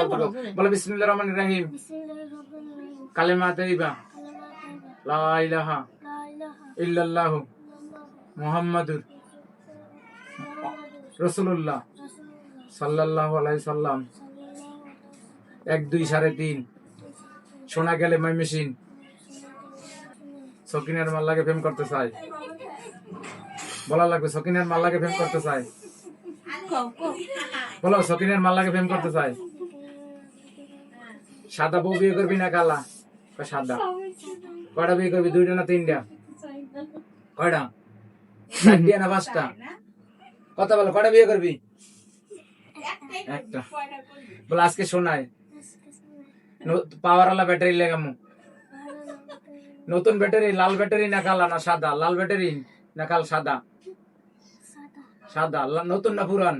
বলতে হবে। বলো বিসমিল্লাহির রহমানির রহিম। কালেমা তাইয়্যিবা লা ইলাহা ইল্লাল্লাহু মুহাম্মাদুর রাসূলুল্লাহ সাল্লাল্লাহু আলাইহি সাল্লাম। 1 2 3.5 শোনা গেলে ময়মনসিং সকিনের মাল্লাকে প্রেম করতে চাই। বলা লাগবে সকিনের মাল্লাকে প্রেম করতে চাই। বলো সকিনের মাল্লাকে প্রেম করতে চাই। সাদা বউ বিয়ে করবি না কালা? সাদা। কয়টা বিয়ে করবি? 2টা না 3টা? কয়টা? 4টা না 5টা? কথা বলো, কয়টা বিয়ে করবি? একটা। বলো আজকে শোনায় পাওয়ারওয়ালা ব্যাটারি লাগামু। নতুন ব্যাটারি, লাল ব্যাটারি না কালা না সাদা? লাল ব্যাটারি না কাল সাদা? সাদা। নতুন না পুরান?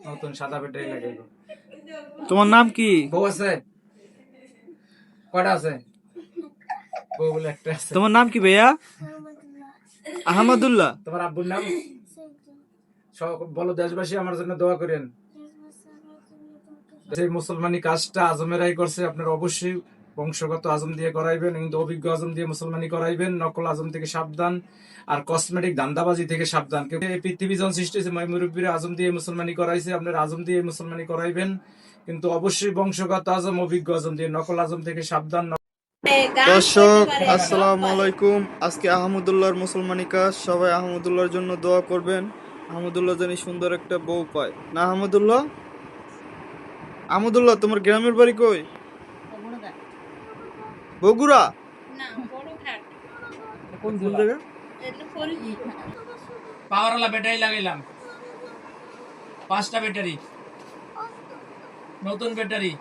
নতুন। সাদা ব্যাটারি লাগাইবো। তোমার নাম কি? বউ আছে? কয়টা আছে? বউ বলে একটা আছে। তোমার নাম কি ভাইয়া? আহমদুল্লাহ। তোমার আব্বুর নাম? বলো দেশবাসী আমার জন্য দোয়া করেন। এই মুসলমানি কাজটা আজমেরাই করছে, আপনারা অবশ্যই বংশগত আজম দিয়ে করাইবেন, কিন্তু অভিজ্ঞ আজম দিয়ে মুসলমানি করাইবেন। নকল আজম থেকে সাবধান, আর কসমেটিক ধান্দাবাজি থেকে সাবধান। এই পৃথিবী যখন সৃষ্টি হয়েছে মুরব্বীরা আজম দিয়ে মুসলমানি করাইছে, আপনারা আজম দিয়ে মুসলমানি করাইবেন, কিন্তু অবশ্যই বংশগত আজম, অভিজ্ঞ আজম দিয়ে। নকল আজম থেকে সাবধান। দর্শক আসসালামু আলাইকুম। আজকে আহমদুল্লাহর মুসলমানি কাজ, সবাই আহমদুল্লাহর জন্য দোয়া করবেন। আহমদুল্লাহ জানি সুন্দর একটা বউ পায়। না আহমদুল্লাহ? আহমদুল্লাহ তোমার গ্রামের বাড়ি কই? বগুড়া? কোন জায়গা? পাওয়ারওয়ালা ব্যাটারি লাগাইলাম, 5টা ব্যাটারি, নতুন ব্যাটারি।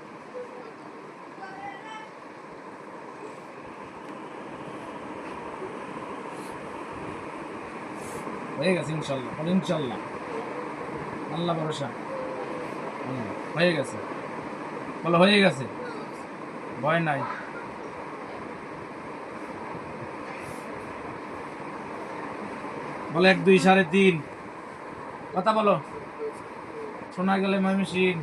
হয়ে গেছে ইনশাল্লাহ। ইনশাল্লাহ, আল্লাহ ভরসা। হয়ে গেছে। বলো হয়ে গেছে, ভয় নাই। বলো 1 2 3.5 কথা বলো, শোনা গেলে ময়মনসিং।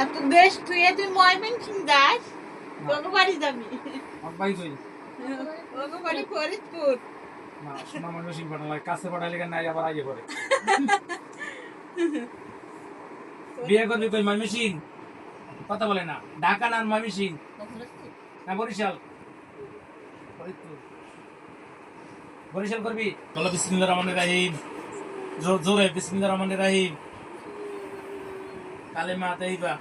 এত দেশ তুই ময়মনসিং যাস? কোন বাড়ি যাবি? আব্বাই কই? কোন বাড়ি? ফরিদপুর। না, শোনা ময়মনসিং পাঠালে কাছে পাঠালে কেন নাই, আবার আগে পড়ে। বিয়ে করবি কই? ময়মনসিং। কথা বলে না। ঢাকা না ময়মনসিং না বরিশাল? ফরিদপুর। বরিশাল করবি? বলো বিসমিল্লাহির রহমানির রহিম। জোরে বিসমিল্লাহির রহমানির রহিম। কালেমা তাইয়্যিবা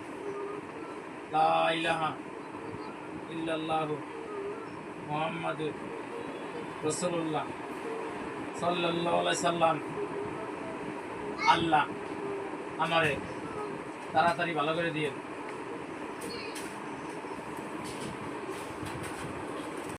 লা ইলাহা ইল্লাল্লাহু মুহাম্মাদুর রাসূলুল্লাহ সাল্লাল্লাহু আলাইহি সাল্লাম। আল্লাহ আমারে তাড়াতাড়ি ভালো করে দিয়ে